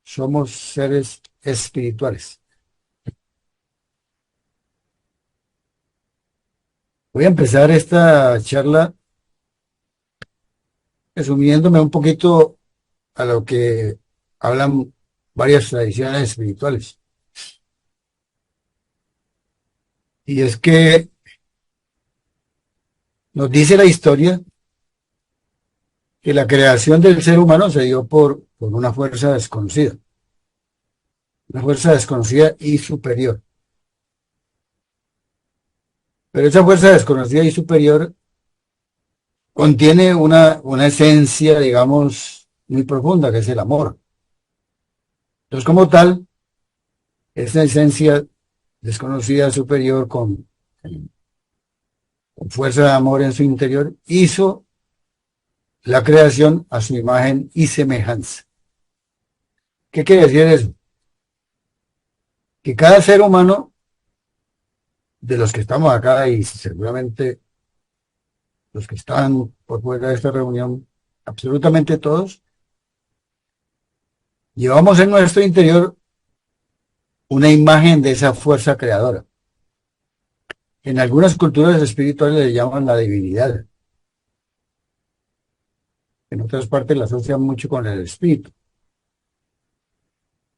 somos seres espirituales. Voy a empezar esta charla resumiéndome un poquito a lo que hablan varias tradiciones espirituales. Y es que nos dice la historia que la creación del ser humano se dio por una fuerza desconocida y superior. Pero esa fuerza desconocida y superior contiene una esencia, digamos, muy profunda, que es el amor. Entonces, como tal, esa esencia desconocida superior con fuerza de amor en su interior hizo la creación a su imagen y semejanza. ¿Qué quiere decir eso? Que cada ser humano, de los que estamos acá y seguramente los que están por fuera de esta reunión, absolutamente todos, llevamos en nuestro interior una imagen de esa fuerza creadora. En algunas culturas espirituales le llaman la divinidad. En otras partes la asocian mucho con el espíritu.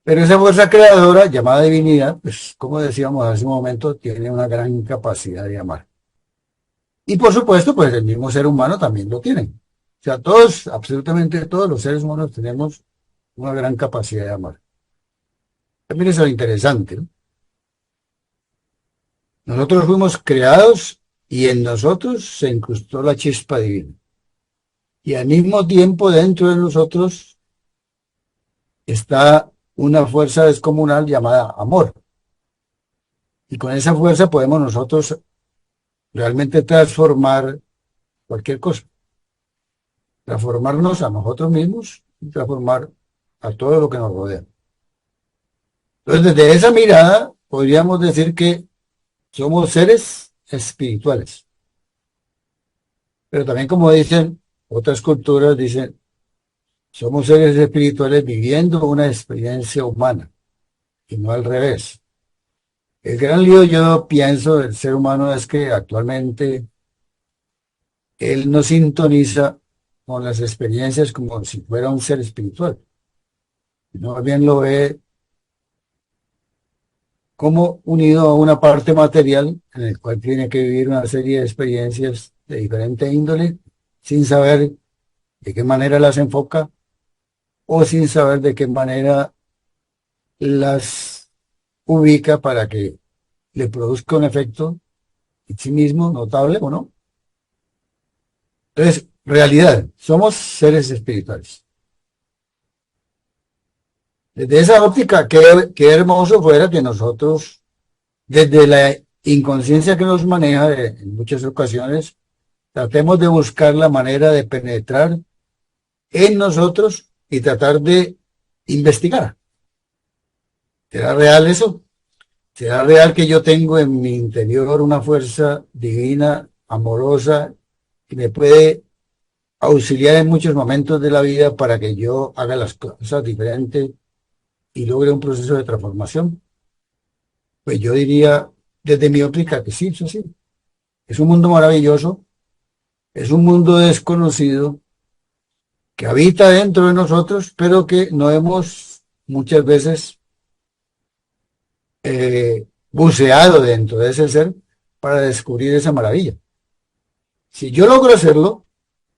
Pero esa fuerza creadora, llamada divinidad, pues como decíamos hace un momento, tiene una gran capacidad de amar. Y por supuesto, pues el mismo ser humano también lo tiene. O sea, todos, absolutamente todos los seres humanos tenemos una gran capacidad de amar. También es lo interesante, ¿no? Nosotros fuimos creados y en nosotros se incrustó la chispa divina. Y al mismo tiempo dentro de nosotros está una fuerza descomunal llamada amor. Y con esa fuerza podemos nosotros realmente transformar cualquier cosa. Transformarnos a nosotros mismos y transformar a todo lo que nos rodea. Entonces, desde esa mirada, podríamos decir que somos seres espirituales. Pero también, como dicen otras culturas, dicen, somos seres espirituales viviendo una experiencia humana y no al revés. El gran lío, yo pienso, del ser humano es que actualmente él no sintoniza con las experiencias como si fuera un ser espiritual. No, más bien lo ve como unido a una parte material en el cual tiene que vivir una serie de experiencias de diferente índole sin saber de qué manera las enfoca o sin saber de qué manera las ubica para que le produzca un efecto en sí mismo notable o no. Entonces, realidad, somos seres espirituales. Desde esa óptica, qué hermoso fuera que nosotros, desde la inconsciencia que nos maneja en muchas ocasiones, tratemos de buscar la manera de penetrar en nosotros y tratar de investigar. ¿Será real eso? ¿Será real que yo tengo en mi interior una fuerza divina, amorosa, que me puede auxiliar en muchos momentos de la vida para que yo haga las cosas diferentes y logre un proceso de transformación? Pues yo diría desde mi óptica que sí, eso sí. Es un mundo maravilloso, es un mundo desconocido que habita dentro de nosotros, pero que no hemos muchas veces buceado dentro de ese ser para descubrir esa maravilla. Si yo logro hacerlo,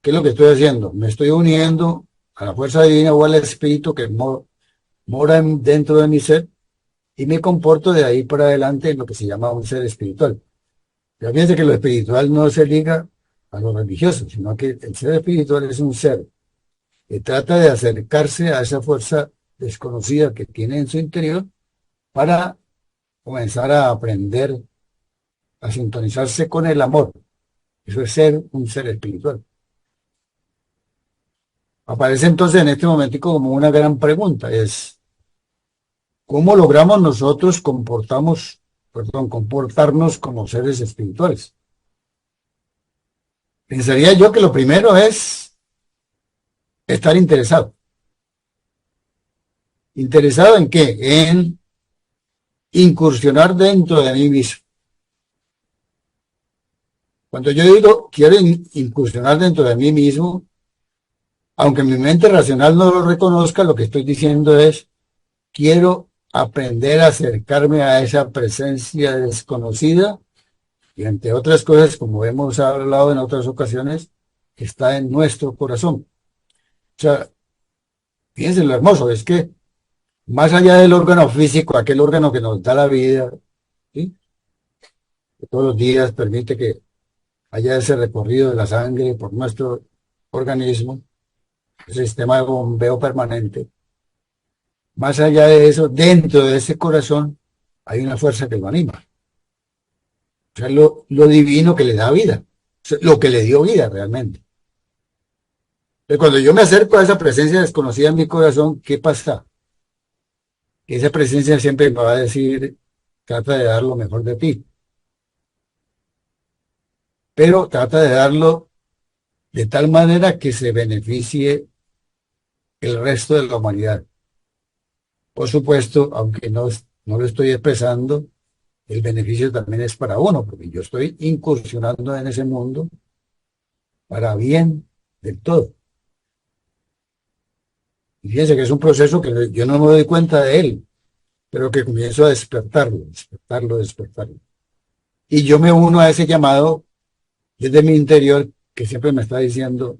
¿qué es lo que estoy haciendo? Me estoy uniendo a la fuerza divina o al espíritu que mora dentro de mi ser y me comporto de ahí para adelante en lo que se llama un ser espiritual. Pero fíjense que lo espiritual no se liga a lo religioso, sino que el ser espiritual es un ser que trata de acercarse a esa fuerza desconocida que tiene en su interior para comenzar a aprender a sintonizarse con el amor. Eso es ser un ser espiritual. Aparece entonces en este momentico como una gran pregunta, es ¿cómo logramos nosotros comportarnos como seres espirituales? Pensaría yo que lo primero es estar interesado. ¿Interesado en qué? En incursionar dentro de mí mismo. Cuando yo digo quiero incursionar dentro de mí mismo, aunque mi mente racional no lo reconozca, lo que estoy diciendo es quiero aprender a acercarme a esa presencia desconocida y entre otras cosas, como hemos hablado en otras ocasiones, que está en nuestro corazón. O sea, fíjense lo hermoso, es que más allá del órgano físico, aquel órgano que nos da la vida, ¿sí? Que todos los días permite que haya ese recorrido de la sangre por nuestro organismo, el sistema de bombeo permanente. Más allá de eso, dentro de ese corazón hay una fuerza que lo anima. O sea, lo divino que le da vida, o sea, lo que le dio vida realmente. Entonces, cuando yo me acerco a esa presencia desconocida en mi corazón, ¿qué pasa? Que esa presencia siempre me va a decir, trata de dar lo mejor de ti, pero trata de darlo de tal manera que se beneficie el resto de la humanidad. Por supuesto, aunque no lo estoy expresando, el beneficio también es para uno, porque yo estoy incursionando en ese mundo para bien del todo. Y fíjense que es un proceso que yo no me doy cuenta de él, pero que comienzo a despertarlo, despertarlo, despertarlo. Y yo me uno a ese llamado desde mi interior que siempre me está diciendo,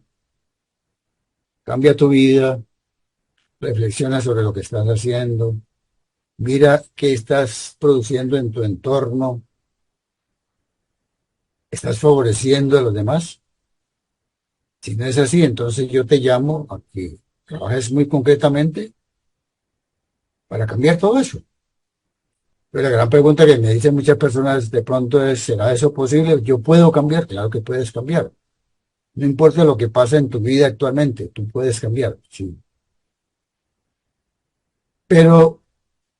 cambia tu vida, reflexiona sobre lo que estás haciendo, mira qué estás produciendo en tu entorno, estás favoreciendo a los demás. Si no es así, entonces yo te llamo a que trabajes muy concretamente para cambiar todo eso. Pero la gran pregunta que me dicen muchas personas de pronto es, ¿será eso posible? Yo puedo cambiar, claro que puedes cambiar. No importa lo que pasa en tu vida actualmente, tú puedes cambiar, sí. Pero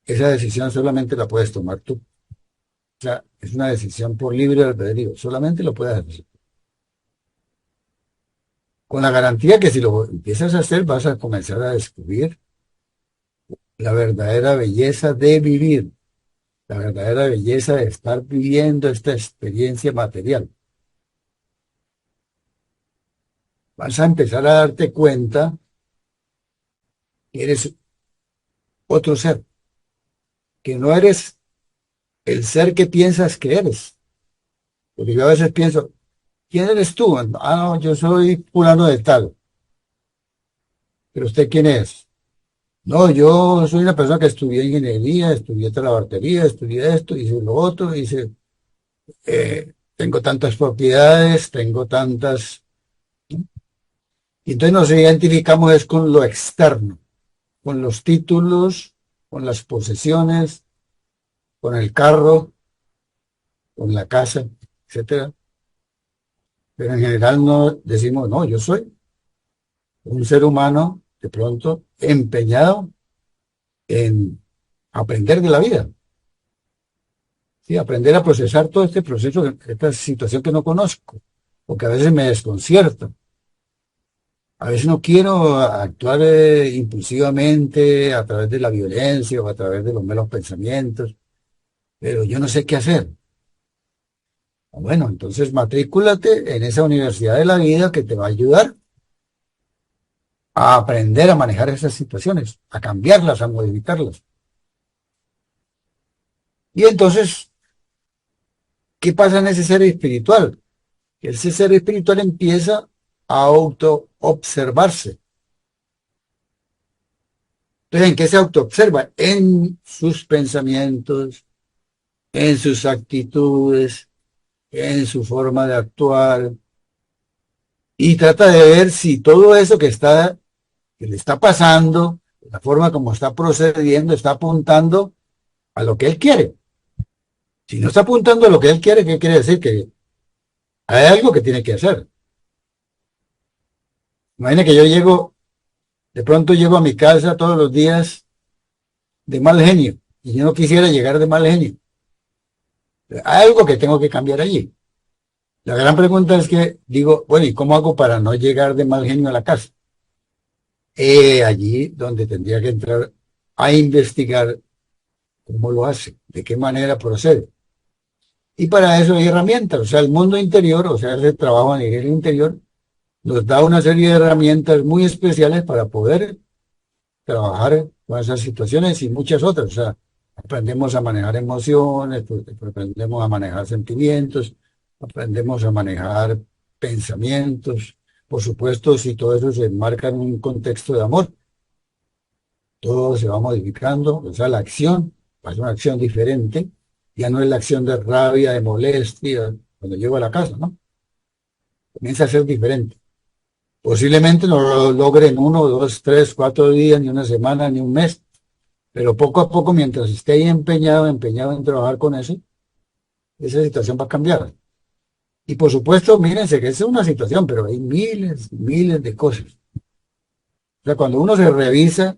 esa decisión solamente la puedes tomar tú. O sea, es una decisión por libre albedrío, solamente lo puedes hacer. Con la garantía que si lo empiezas a hacer, vas a comenzar a descubrir la verdadera belleza de vivir, la verdadera belleza de estar viviendo esta experiencia material. Vas a empezar a darte cuenta que eres otro ser, que no eres el ser que piensas que eres. Porque yo a veces pienso, ¿quién eres tú? Ah, no, yo soy fulano de tal. ¿Pero usted quién es? No, yo soy una persona que estudié ingeniería, estudié talabartería, estudié esto, hice lo otro, tengo tantas propiedades, tengo tantas... Y entonces nos identificamos es con lo externo, con los títulos, con las posesiones, con el carro, con la casa, etcétera. Pero en general no decimos, no, yo soy un ser humano de pronto empeñado en aprender de la vida, ¿sí? Aprender a procesar todo este proceso, esta situación que no conozco, o que a veces me desconcierta. A veces no quiero actuar impulsivamente a través de la violencia o a través de los malos pensamientos, pero yo no sé qué hacer. Bueno, entonces matrículate en esa universidad de la vida que te va a ayudar a aprender a manejar esas situaciones, a cambiarlas, a modificarlas. Y entonces, ¿qué pasa en ese ser espiritual? Ese ser espiritual empieza a auto-observarse. Entonces, ¿en qué se auto-observa? En sus pensamientos, en sus actitudes, en su forma de actuar, y trata de ver si todo eso que le está pasando, la forma como está procediendo, está apuntando a lo que él quiere. Si no está apuntando a lo que él quiere, ¿qué quiere decir? Que hay algo que tiene que hacer. Imagina que yo de pronto llego a mi casa todos los días de mal genio, y yo no quisiera llegar de mal genio. Hay algo que tengo que cambiar allí. La gran pregunta es que digo, bueno, ¿y cómo hago para no llegar de mal genio a la casa? Allí donde tendría que entrar a investigar cómo lo hace, de qué manera procede. Y para eso hay herramientas, o sea, el mundo interior, o sea, ese trabajo a nivel interior, nos da una serie de herramientas muy especiales para poder trabajar con esas situaciones y muchas otras. O sea, aprendemos a manejar emociones, aprendemos a manejar sentimientos, aprendemos a manejar pensamientos. Por supuesto, si todo eso se enmarca en un contexto de amor, todo se va modificando, o sea, la acción va a ser una acción diferente, ya no es la acción de rabia, de molestia, cuando llego a la casa, ¿no? Comienza a ser diferente. Posiblemente no lo logre en 1, 2, 3, 4 días, ni una semana, ni un mes, pero poco a poco, mientras esté ahí empeñado en trabajar con eso, esa situación va a cambiar. Y por supuesto, mírense que esa es una situación, pero hay miles, miles de cosas. O sea, cuando uno se revisa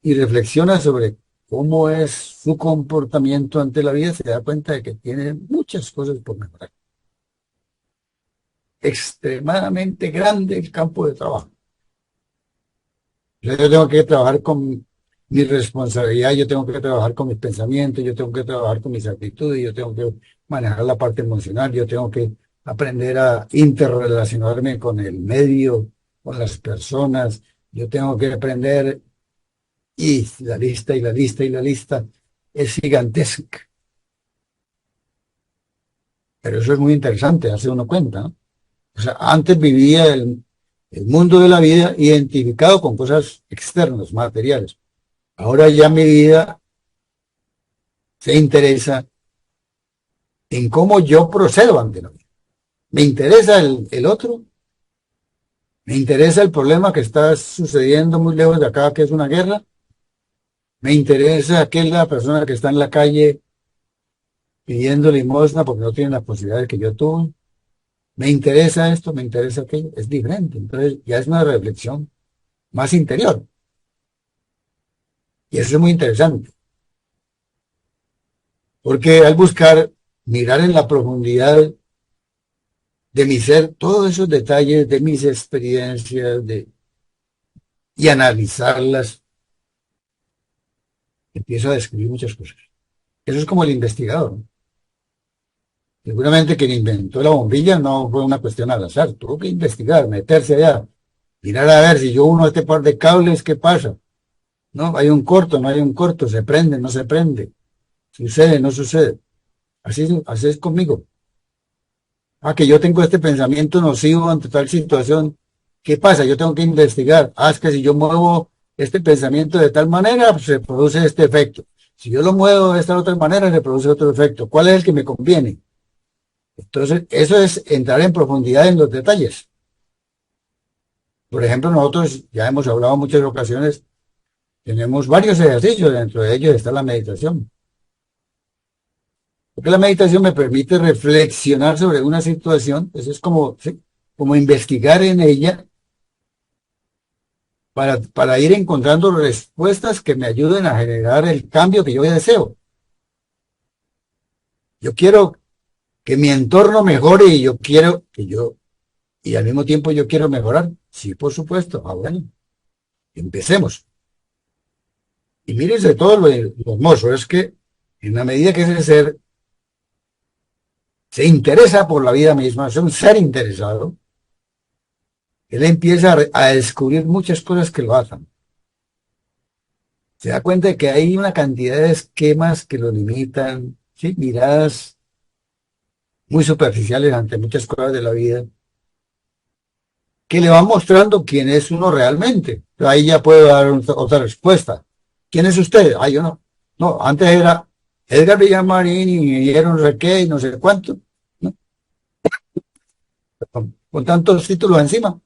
y reflexiona sobre cómo es su comportamiento ante la vida, se da cuenta de que tiene muchas cosas por mejorar. Extremadamente grande el campo de trabajo. Yo tengo que trabajar con mi responsabilidad, yo tengo que trabajar con mis pensamientos, yo tengo que trabajar con mis actitudes, yo tengo que manejar la parte emocional, yo tengo que aprender a interrelacionarme con el medio, con las personas, yo tengo que aprender, y la lista y la lista y la lista es gigantesca. Pero eso es muy interesante, hace uno cuenta, ¿no? O sea, antes vivía el mundo de la vida identificado con cosas externas, materiales. Ahora ya mi vida se interesa en cómo yo procedo ante la vida. Me interesa el otro, me interesa el problema que está sucediendo muy lejos de acá, que es una guerra, me interesa aquella persona que está en la calle pidiendo limosna porque no tiene las posibilidades que yo tuve, me interesa esto, me interesa aquello, es diferente. Entonces ya es una reflexión más interior. Y eso es muy interesante, porque al buscar mirar en la profundidad de mi ser todos esos detalles de mis experiencias y analizarlas, empiezo a descubrir muchas cosas. Eso es como el investigador, ¿no? Seguramente quien inventó la bombilla no fue una cuestión al azar, tuvo que investigar, meterse allá, mirar a ver si yo uno este par de cables, ¿qué pasa? No, hay un corto, no hay un corto, se prende, no se prende, sucede, no sucede. Así es conmigo. Ah, que yo tengo este pensamiento nocivo ante tal situación. ¿Qué pasa? Yo tengo que investigar. Ah, es que si yo muevo este pensamiento de tal manera, pues, se produce este efecto. Si yo lo muevo de esta otra manera, se produce otro efecto. ¿Cuál es el que me conviene? Entonces, eso es entrar en profundidad en los detalles. Por ejemplo, nosotros ya hemos hablado en muchas ocasiones, tenemos varios ejercicios, dentro de ellos está la meditación. Porque la meditación me permite reflexionar sobre una situación, pues es como, ¿sí? Como investigar en ella para ir encontrando respuestas que me ayuden a generar el cambio que yo deseo. Yo quiero que mi entorno mejore y yo quiero que y al mismo tiempo yo quiero mejorar. Sí, por supuesto. Ah, bueno, empecemos. Y mírense todo lo hermoso, es que en la medida que ese ser se interesa por la vida misma, es un ser interesado, él empieza a descubrir muchas cosas que lo hacen. Se da cuenta de que hay una cantidad de esquemas que lo limitan, ¿sí? Miradas muy superficiales ante muchas cosas de la vida, que le van mostrando quién es uno realmente. Pero ahí ya puedo dar otra respuesta. ¿Quién es usted? Ah, yo no. No, antes era Edgar Villamarín y era no sé qué y no sé cuánto, ¿no? Con tantos títulos encima.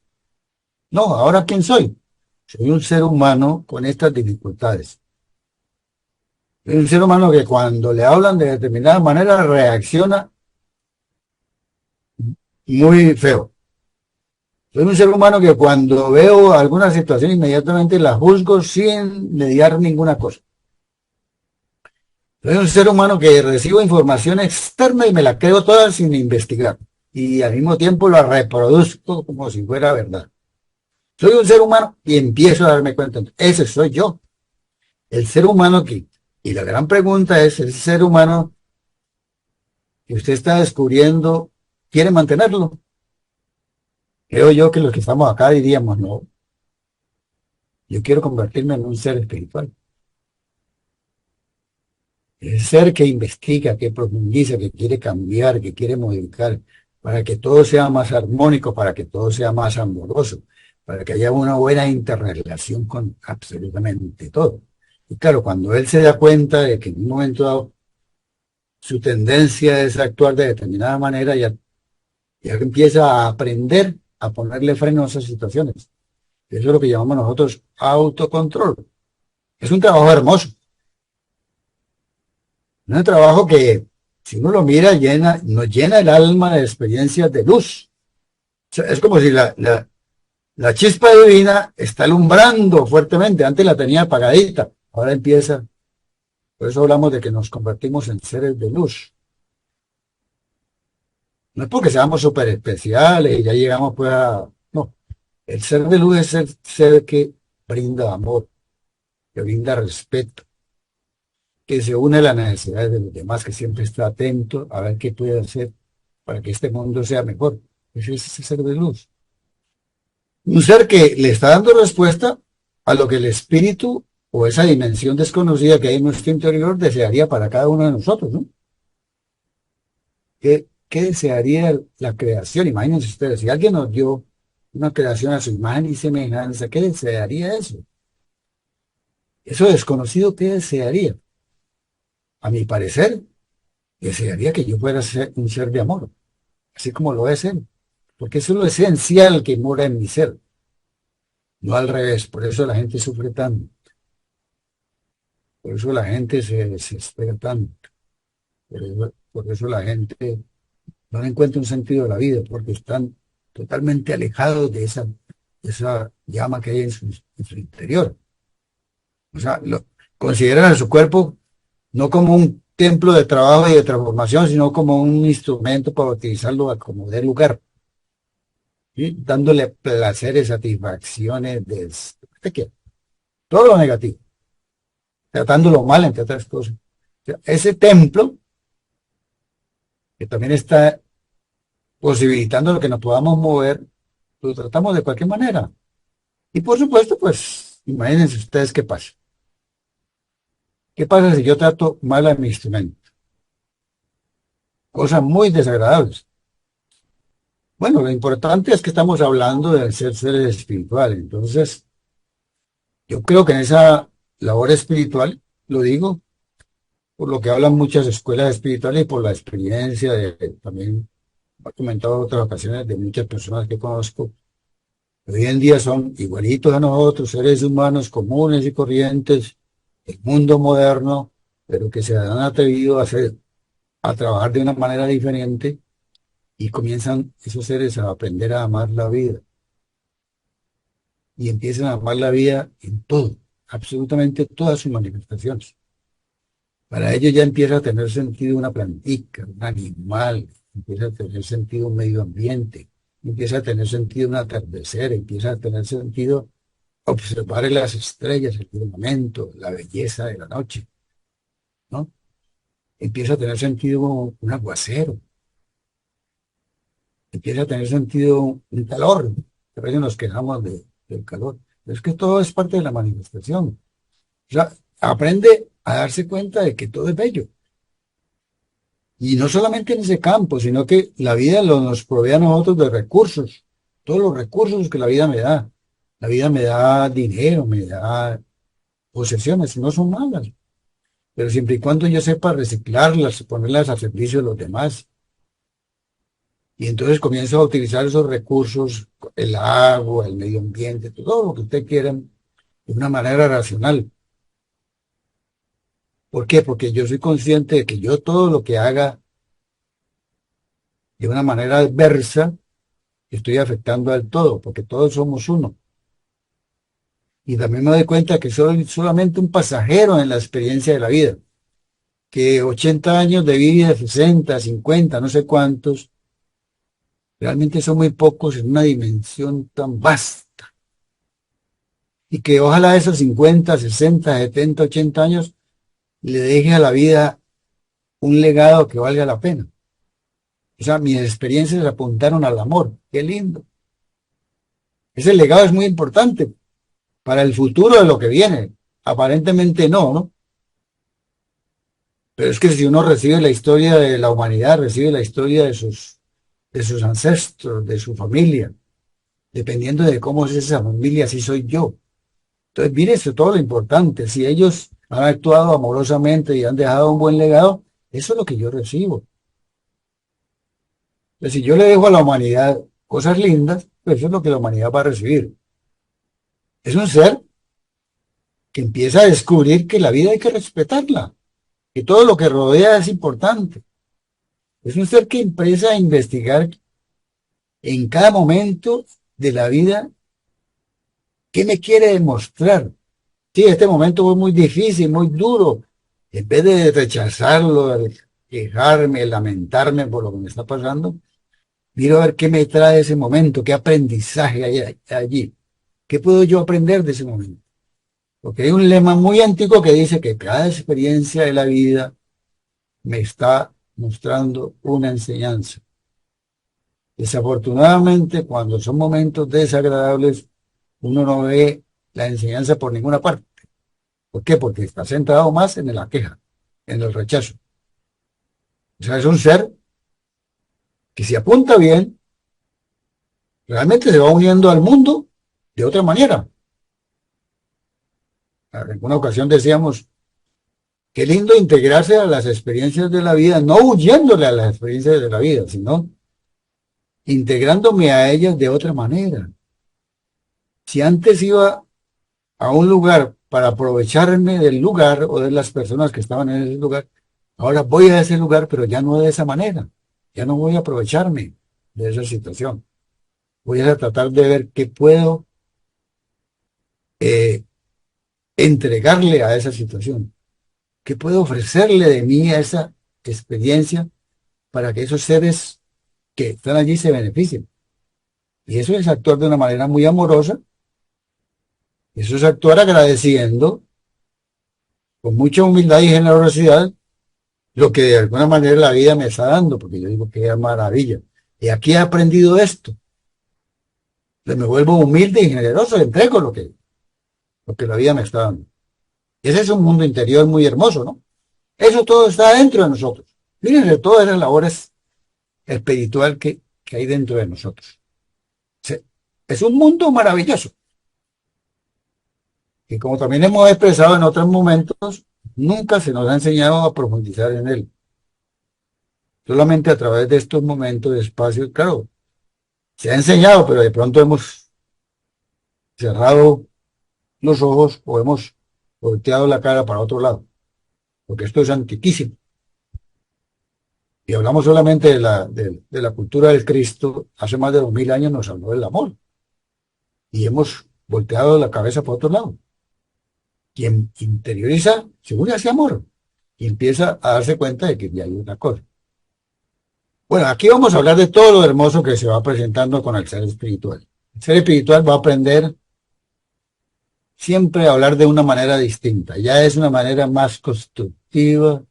No, ahora ¿quién soy? Soy un ser humano con estas dificultades. Soy un ser humano que cuando le hablan de determinada manera reacciona muy feo. Soy un ser humano que cuando veo alguna situación inmediatamente la juzgo sin mediar ninguna cosa. Soy un ser humano que recibo información externa y me la creo toda sin investigar. Y al mismo tiempo la reproduzco como si fuera verdad. Soy un ser humano y empiezo a darme cuenta. Ese soy yo. el ser humano aquí, y la gran pregunta es, ese ser humano que usted está descubriendo, ¿quiere mantenerlo? Creo yo que los que estamos acá diríamos, no, yo quiero convertirme en un ser espiritual. El ser que investiga, que profundiza, que quiere cambiar, que quiere modificar, para que todo sea más armónico, para que todo sea más amoroso, para que haya una buena interrelación con absolutamente todo. Y claro, cuando él se da cuenta de que en un momento dado su tendencia es actuar de determinada manera, ya empieza a aprender a ponerle freno a esas situaciones. Eso es lo que llamamos nosotros autocontrol. Es un trabajo hermoso. Un trabajo que, si uno lo mira, nos llena el alma de experiencias de luz. O sea, es como si la chispa divina está alumbrando fuertemente. Antes la tenía apagadita, ahora empieza. Por eso hablamos de que nos convertimos en seres de luz. No es porque seamos súper especiales y ya llegamos pues a... No, el ser de luz es el ser que brinda amor, que brinda respeto, que se une a las necesidades de los demás, que siempre está atento a ver qué puede hacer para que este mundo sea mejor. Ese es ese ser de luz. Un ser que le está dando respuesta a lo que el espíritu o esa dimensión desconocida que hay en nuestro interior desearía para cada uno de nosotros, ¿no? ¿Qué desearía la creación? Imagínense ustedes, si alguien nos dio una creación a su imagen y semejanza, ¿qué desearía eso? Eso desconocido, ¿qué desearía? A mi parecer, desearía que yo fuera un ser de amor, así como lo es él, porque eso es lo esencial que mora en mi ser, no al revés. Por eso la gente sufre tanto, por eso la gente se desespera tanto, por eso la gente no le encuentra un sentido a la vida, porque están totalmente alejados de esa llama que hay en su interior. O sea, consideran a su cuerpo no como un templo de trabajo y de transformación, sino como un instrumento para utilizarlo a como dé lugar, ¿sí? Dándole placeres, satisfacciones, todo lo negativo, tratándolo mal, entre otras cosas. O sea, ese templo, que también está posibilitando que nos podamos mover, lo tratamos de cualquier manera. Y por supuesto, pues, imagínense ustedes qué pasa. ¿Qué pasa si yo trato mal a mi instrumento? Cosas muy desagradables. Bueno, lo importante es que estamos hablando de ser seres espirituales. Entonces, yo creo que en esa labor espiritual, lo digo por lo que hablan muchas escuelas espirituales y por la experiencia también, he comentado en otras ocasiones de muchas personas que conozco, hoy en día son igualitos a nosotros, seres humanos comunes y corrientes, el mundo moderno, pero que se han atrevido a trabajar de una manera diferente y comienzan esos seres a aprender a amar la vida y empiezan a amar la vida en todo, absolutamente todas sus manifestaciones. Para ellos ya empieza a tener sentido una plantica, un animal, empieza a tener sentido un medio ambiente, empieza a tener sentido un atardecer, empieza a tener sentido observar las estrellas, el firmamento, la belleza de la noche, ¿no? Empieza a tener sentido un aguacero, empieza a tener sentido un calor, a veces nos quejamos del calor, pero es que todo es parte de la manifestación. O sea, aprende a darse cuenta de que todo es bello. Y no solamente en ese campo, sino que la vida nos provee a nosotros de recursos, todos los recursos que la vida me da. La vida me da dinero, me da posesiones, no son malas, pero siempre y cuando yo sepa reciclarlas, ponerlas al servicio de los demás. Y entonces comienzo a utilizar esos recursos, el agua, el medio ambiente, todo lo que usted quiera, de una manera racional. ¿Por qué? Porque yo soy consciente de que yo todo lo que haga de una manera adversa, estoy afectando al todo, porque todos somos uno. Y también me doy cuenta que soy solamente un pasajero en la experiencia de la vida, que 80 años de vida, 60, 50, no sé cuántos, realmente son muy pocos en una dimensión tan vasta. y que ojalá esos 50, 60, 70, 80 años le deje a la vida un legado que valga la pena. O sea, mis experiencias apuntaron al amor. Qué lindo. Ese legado es muy importante para el futuro de lo que viene. Aparentemente no, ¿no? Pero es que si uno recibe la historia de la humanidad, recibe la historia de sus ancestros, de su familia, dependiendo de cómo es esa familia, así soy yo. Entonces, mire, eso es todo lo importante. Si ellos han actuado amorosamente y han dejado un buen legado, eso es lo que yo recibo. Entonces, si yo le dejo a la humanidad cosas lindas, pues eso es lo que la humanidad va a recibir. Es un ser que empieza a descubrir que la vida hay que respetarla, que todo lo que rodea es importante. Es un ser que empieza a investigar en cada momento de la vida qué me quiere demostrar. Sí, este momento fue muy difícil, muy duro. En vez de rechazarlo, de quejarme, lamentarme por lo que me está pasando, miro a ver qué me trae ese momento, qué aprendizaje hay allí. ¿Qué puedo yo aprender de ese momento? Porque hay un lema muy antiguo que dice que cada experiencia de la vida me está mostrando una enseñanza. Desafortunadamente, cuando son momentos desagradables, uno no ve la enseñanza por ninguna parte. ¿Por qué? Porque está centrado más en la queja, en el rechazo. O sea, es un ser que si apunta bien, realmente se va uniendo al mundo de otra manera. En alguna ocasión decíamos, qué lindo integrarse a las experiencias de la vida, no huyéndole a las experiencias de la vida, sino integrándome a ellas de otra manera. Si antes iba a un lugar para aprovecharme del lugar o de las personas que estaban en ese lugar, ahora voy a ese lugar, pero ya no de esa manera. Ya no voy a aprovecharme de esa situación. Voy a tratar de ver qué puedo eh, entregarle a esa situación, qué puedo ofrecerle de mí a esa experiencia para que esos seres que están allí se beneficien. Y eso es actuar de una manera muy amorosa, eso es actuar agradeciendo, con mucha humildad y generosidad, lo que de alguna manera la vida me está dando, porque yo digo que es maravilla. Y aquí he aprendido esto. Entonces me vuelvo humilde y generoso, entrego lo que la vida me está dando. Y ese es un mundo interior muy hermoso, ¿no? Eso todo está dentro de nosotros. Fíjense todas las labores espiritual que hay dentro de nosotros. Es un mundo maravilloso. Y como también hemos expresado en otros momentos, nunca se nos ha enseñado a profundizar en él. Solamente a través de estos momentos de espacio, claro, se ha enseñado, pero de pronto hemos cerrado los ojos o hemos volteado la cara para otro lado, porque esto es antiquísimo. Y hablamos solamente de la cultura del Cristo, hace más de 2000 años nos habló del amor, y hemos volteado la cabeza para otro lado. Quien interioriza, se une hacia amor, y empieza a darse cuenta de que ya hay una cosa. Bueno, aquí vamos a hablar de todo lo hermoso que se va presentando con el ser espiritual. El ser espiritual va a aprender siempre a hablar de una manera distinta, ya es una manera más constructiva.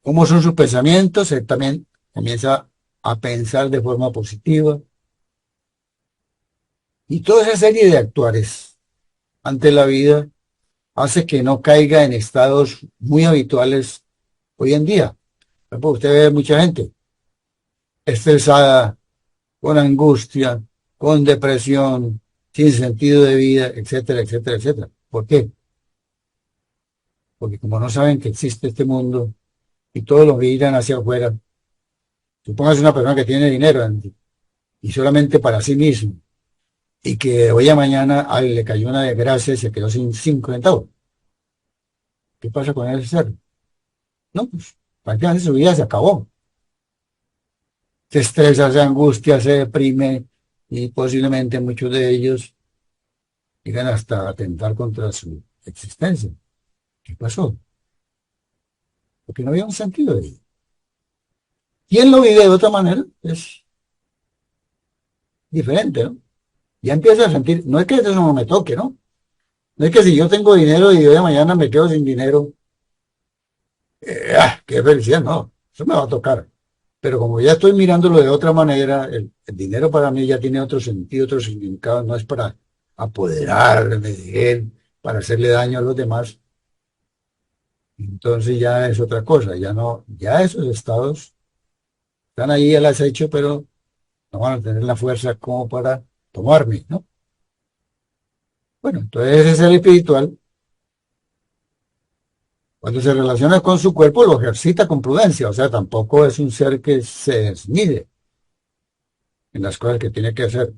¿Cómo son sus pensamientos? Él también comienza a pensar de forma positiva. Y toda esa serie de actuares ante la vida hace que no caiga en estados muy habituales hoy en día. Por ejemplo, usted ve mucha gente estresada, con angustia, con depresión, sin sentido de vida, etcétera, etcétera, etcétera. ¿Por qué? Porque como no saben que existe este mundo y todos los miran hacia afuera, supongas una persona que tiene dinero y solamente para sí mismo, y que hoy a mañana le cayó una desgracia y se quedó sin 5 centavos. ¿Qué pasa con ese ser? No, pues prácticamente su vida se acabó. Se estresa, se angustia, se deprime y posiblemente muchos de ellos llegan hasta atentar contra su existencia. ¿Qué pasó? Porque no había un sentido de vida. ¿Quién lo vive de otra manera? Es diferente, ¿no? Ya empieza a sentir, no es que eso no me toque, ¿no? No es que si yo tengo dinero y hoy de mañana me quedo sin dinero, qué felicidad, no, eso me va a tocar. Pero como ya estoy mirándolo de otra manera, el dinero para mí ya tiene otro sentido, otro significado, no es para apoderarme de él, para hacerle daño a los demás. Entonces ya es otra cosa, ya no, ya esos estados están ahí al acecho, pero no van a tener la fuerza como para tomarme, ¿no? Bueno, entonces ese ser espiritual, cuando se relaciona con su cuerpo, lo ejercita con prudencia, o sea, tampoco es un ser que se desmide en las cosas que tiene que hacer.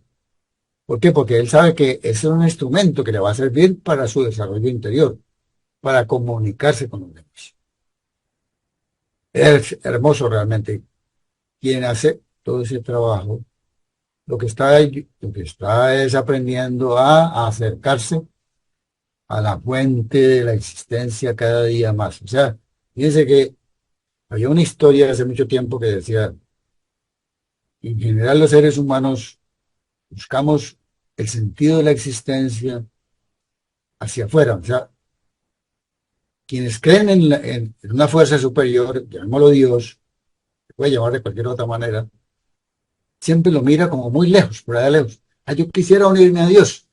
¿Por qué? Porque él sabe que ese es un instrumento que le va a servir para su desarrollo interior, para comunicarse con los demás. Es hermoso realmente. Quien hace todo ese trabajo, lo que está es aprendiendo a acercarse a la fuente de la existencia cada día más. O sea, fíjense que había una historia hace mucho tiempo que decía, en general los seres humanos buscamos el sentido de la existencia hacia afuera. O sea, quienes creen en una fuerza superior, llamémoslo Dios, se puede llamar de cualquier otra manera, siempre lo mira como muy lejos, por allá lejos. Ah, yo quisiera unirme a Dios,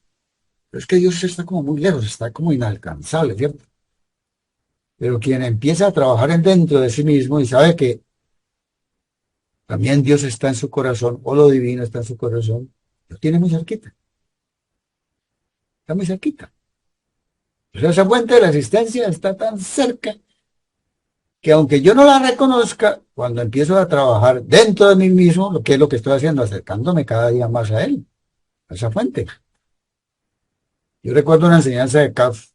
pero es que Dios está como muy lejos, está como inalcanzable, ¿cierto? Pero quien empieza a trabajar en dentro de sí mismo y sabe que también Dios está en su corazón, o lo divino está en su corazón, lo tiene muy cerquita, está muy cerquita. O sea, esa fuente de la existencia está tan cerca que aunque yo no la reconozca, cuando empiezo a trabajar dentro de mí mismo, lo que es lo que estoy haciendo, acercándome cada día más a él, a esa fuente. Yo recuerdo una enseñanza de Kaf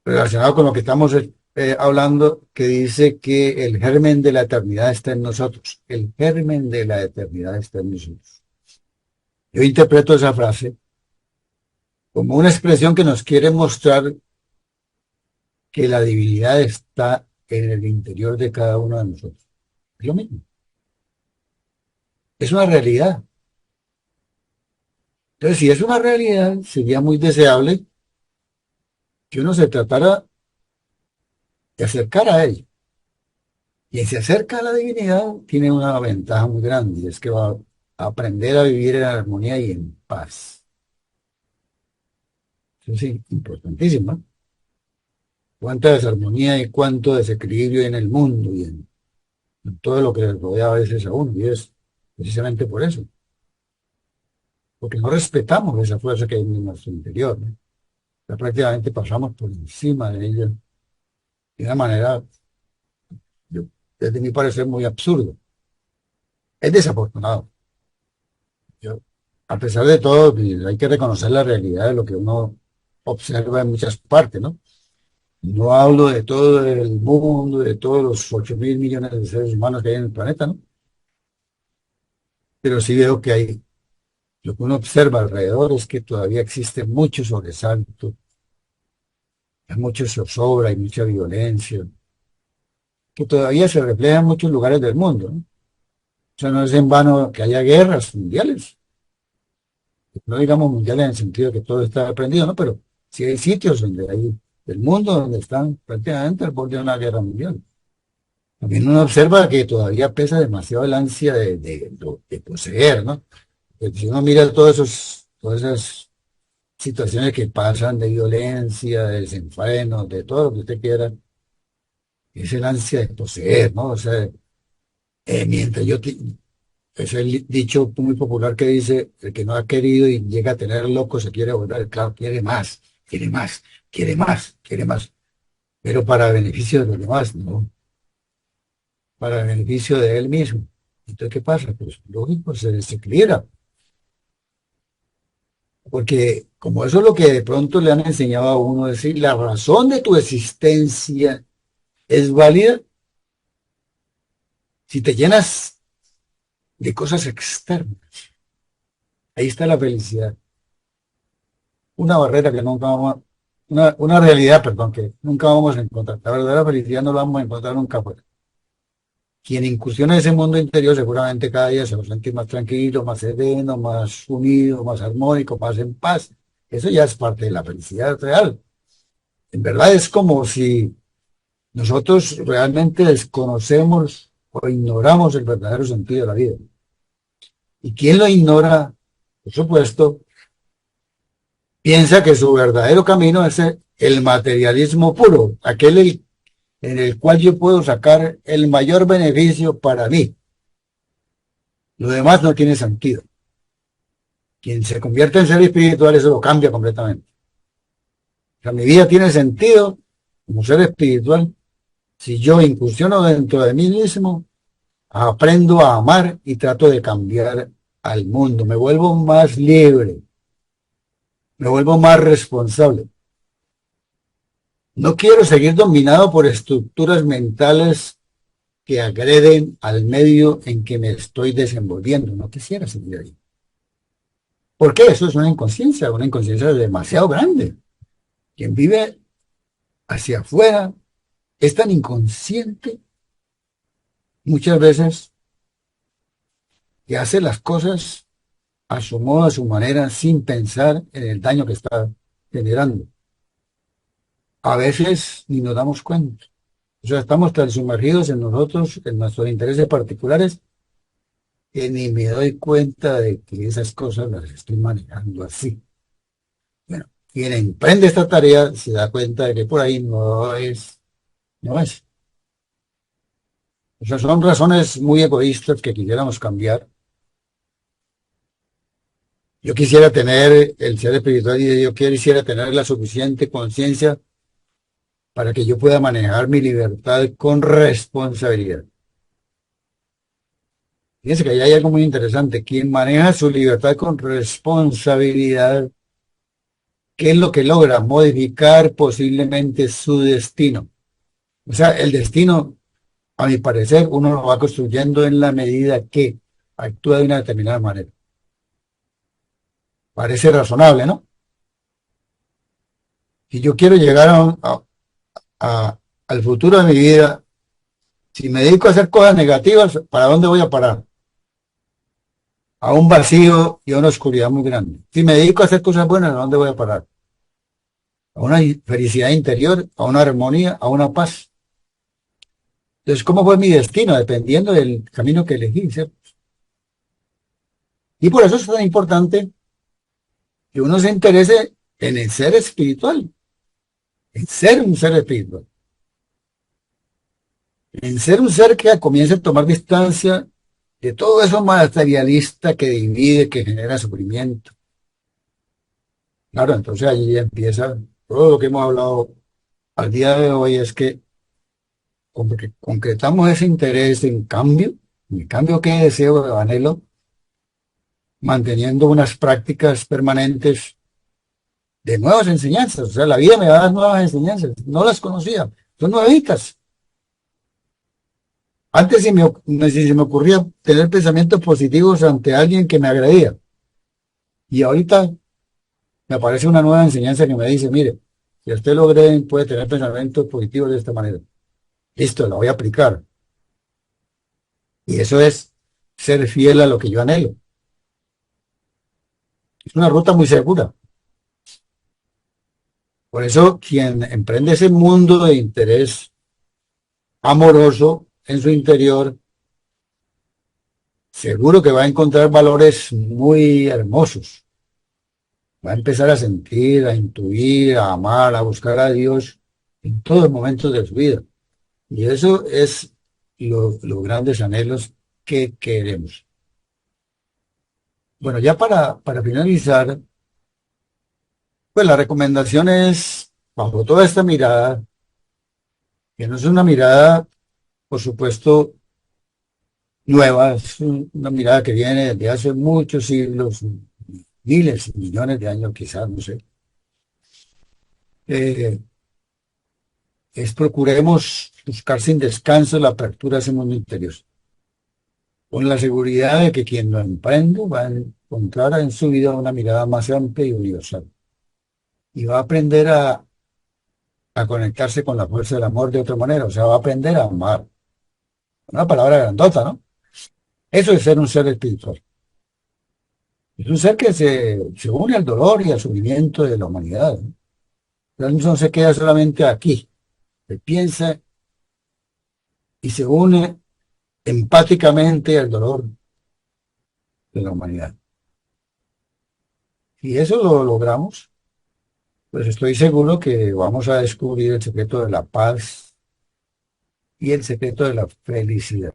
relacionado con lo que estamos hablando, que dice que el germen de la eternidad está en nosotros. El germen de la eternidad está en nosotros. Yo interpreto esa frase como una expresión que nos quiere mostrar que la divinidad está en el interior de cada uno de nosotros. Es lo mismo. Es una realidad. Entonces, si es una realidad, sería muy deseable que uno se tratara de acercar a ella. Quien se acerca a la divinidad tiene una ventaja muy grande, y es que va a aprender a vivir en armonía y en paz. Eso sí, importantísimo, ¿no? Cuánta desarmonía y cuánto desequilibrio hay en el mundo y en todo lo que le rodea a veces a uno, y es precisamente por eso, porque no respetamos esa fuerza que hay en nuestro interior, ¿no? Ya prácticamente pasamos por encima de ella de una manera, yo, desde mi parecer, muy absurda. Es desafortunado. Yo, a pesar de todo, pues, hay que reconocer la realidad de lo que uno observa en muchas partes, ¿no? No hablo de todo el mundo, de todos los 8.000 millones de seres humanos que hay en el planeta, ¿no? Pero sí veo que hay, lo que uno observa alrededor es que todavía existe mucho sobresalto, hay mucha zozobra, hay mucha violencia, que todavía se refleja en muchos lugares del mundo, ¿no? O sea, no es en vano que haya guerras mundiales, no digamos mundiales en el sentido de que todo está aprendido, ¿no? Pero sí hay sitios donde hay del mundo donde están prácticamente al borde de una guerra mundial. También uno observa que todavía pesa demasiado el ansia de poseer, ¿no? Porque si uno mira todas esas situaciones que pasan de violencia, de desenfreno, de todo lo que usted quiera, es el ansia de poseer, ¿no? O sea, mientras es el dicho muy popular que dice, el que no ha querido y llega a tener loco se quiere volver, claro, quiere más, quiere más, quiere más, quiere más, pero para beneficio de los demás, ¿no? Para beneficio de él mismo. Entonces, ¿qué pasa? Pues lógico, se desequilibra, porque como eso es lo que de pronto le han enseñado a uno, decir, la razón de tu existencia es válida si te llenas de cosas externas. Ahí está la felicidad. Una barrera que nunca vamos a, una realidad, perdón, que nunca vamos a encontrar. La verdadera felicidad no la vamos a encontrar nunca afuera. Quien incursiona en ese mundo interior seguramente cada día se va a sentir más tranquilo, más sereno, más unido, más armónico, más en paz. Eso ya es parte de la felicidad real. En verdad es como si nosotros realmente desconocemos o ignoramos el verdadero sentido de la vida. Y quien lo ignora, por supuesto, piensa que su verdadero camino es el materialismo puro, en el cual yo puedo sacar el mayor beneficio para mí. Lo demás no tiene sentido. Quien se convierte en ser espiritual, eso lo cambia completamente. O sea, mi vida tiene sentido como ser espiritual si yo incursiono dentro de mí mismo, aprendo a amar y trato de cambiar al mundo. Me vuelvo más libre, me vuelvo más responsable. No quiero seguir dominado por estructuras mentales que agreden al medio en que me estoy desenvolviendo. No quisiera seguir ahí. ¿Por qué? Eso es una inconsciencia demasiado grande. Quien vive hacia afuera es tan inconsciente muchas veces que hace las cosas a su modo, a su manera, sin pensar en el daño que está generando. A veces ni nos damos cuenta. O sea, estamos tan sumergidos en nosotros, en nuestros intereses particulares, que ni me doy cuenta de que esas cosas las estoy manejando así. Bueno, quien emprende esta tarea se da cuenta de que por ahí no es. O sea, son razones muy egoístas que quisiéramos cambiar. Yo quisiera tener el ser espiritual y yo quisiera tener la suficiente conciencia para que yo pueda manejar mi libertad con responsabilidad. Fíjense que ahí hay algo muy interesante. Quien maneja su libertad con responsabilidad, ¿qué es lo que logra? Modificar posiblemente su destino. O sea, el destino, a mi parecer, uno lo va construyendo en la medida que actúa de una determinada manera. Parece razonable, ¿no? Si yo quiero llegar al futuro de mi vida, si me dedico a hacer cosas negativas, ¿para dónde voy a parar? A un vacío y a una oscuridad muy grande. Si me dedico a hacer cosas buenas, ¿a dónde voy a parar? A una felicidad interior, a una armonía, a una paz. Entonces, ¿cómo fue mi destino? Dependiendo del camino que elegí, ¿cierto? Y por eso es tan importante que uno se interese en el ser espiritual, en ser un ser espiritual, en ser un ser que comience a tomar distancia de todo eso materialista que divide, que genera sufrimiento. Claro, entonces allí empieza todo lo que hemos hablado al día de hoy, es que concretamos ese interés en el cambio que deseo o anhelo, manteniendo unas prácticas permanentes de nuevas enseñanzas. O sea, la vida me va a dar nuevas enseñanzas, no las conocía, son nuevitas. Antes si se me ocurría tener pensamientos positivos ante alguien que me agredía, y ahorita me aparece una nueva enseñanza que me dice, mire, si usted lo agreden, puede tener pensamientos positivos de esta manera. Listo, la voy a aplicar. Y eso es ser fiel a lo que yo anhelo. Es una ruta muy segura. Por eso, quien emprende ese mundo de interés amoroso en su interior, seguro que va a encontrar valores muy hermosos. Va a empezar a sentir, a intuir, a amar, a buscar a Dios en todos los momentos de su vida. Y eso es los grandes anhelos que queremos. Bueno, ya para finalizar, pues la recomendación es, bajo toda esta mirada, que no es una mirada, por supuesto, nueva, es una mirada que viene desde hace muchos siglos, miles, millones de años quizás, no sé. Eh, procuremos buscar sin descanso la apertura a ese mundo interior, con la seguridad de que quien lo emprende va a encontrar en su vida una mirada más amplia y universal. Y va a aprender a conectarse con la fuerza del amor de otra manera, o sea, va a aprender a amar. Una palabra grandota, ¿no? Eso es ser un ser espiritual. Es un ser que se une al dolor y al sufrimiento de la humanidad, ¿no? Entonces no se queda solamente aquí, se piensa y se une empáticamente al dolor de la humanidad. Si eso lo logramos, pues estoy seguro que vamos a descubrir el secreto de la paz y el secreto de la felicidad.